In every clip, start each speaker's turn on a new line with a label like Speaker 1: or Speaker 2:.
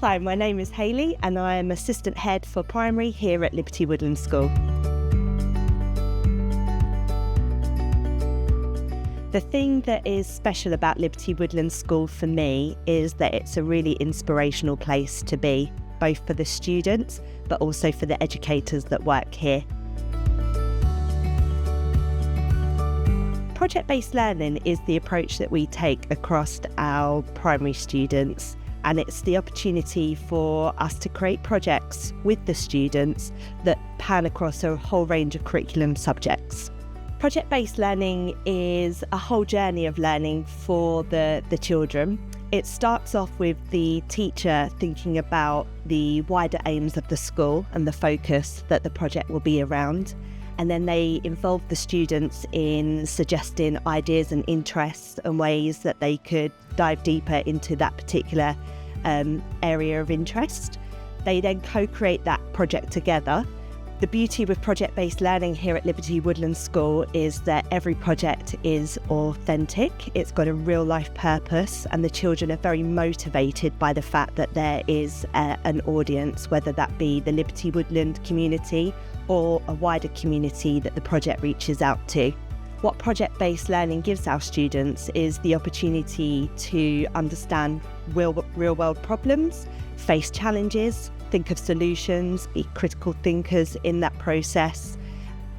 Speaker 1: Hi, my name is Hayley and I am Assistant Head for Primary here at Liberty Woodland School. The thing that is special about Liberty Woodland School for me is that it's a really inspirational place to be, both for the students but also for the educators that work here. Project-based learning is the approach that we take across our primary students, and it's the opportunity for us to create projects with the students that pan across a whole range of curriculum subjects. Project-based learning is a whole journey of learning for the children. It starts off with the teacher thinking about the wider aims of the school and the focus that the project will be around. And then they involve the students in suggesting ideas and interests and ways that they could dive deeper into that particular area of interest. They then co-create that project together. The beauty with project-based learning here at Liberty Woodland School is that every project is authentic, it's got a real-life purpose, and the children are very motivated by the fact that there is an audience, whether that be the Liberty Woodland community or a wider community that the project reaches out to. What project-based learning gives our students is the opportunity to understand real-world problems, face challenges, think of solutions, be critical thinkers in that process.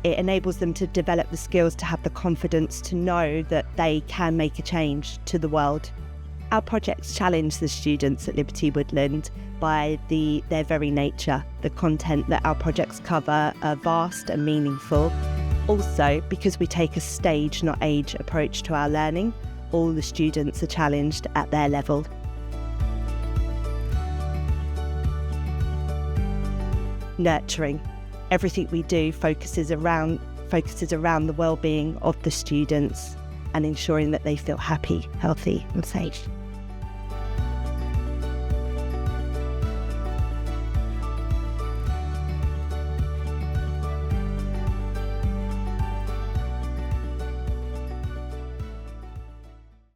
Speaker 1: It enables them to develop the skills to have the confidence to know that they can make a change to the world. Our projects challenge the students at Liberty Woodland by their very nature. The content that our projects cover are vast and meaningful. Also, because we take a stage, not age, approach to our learning, all the students are challenged at their level. Nurturing. Everything we do focuses around the well-being of the students and ensuring that they feel happy, healthy and safe.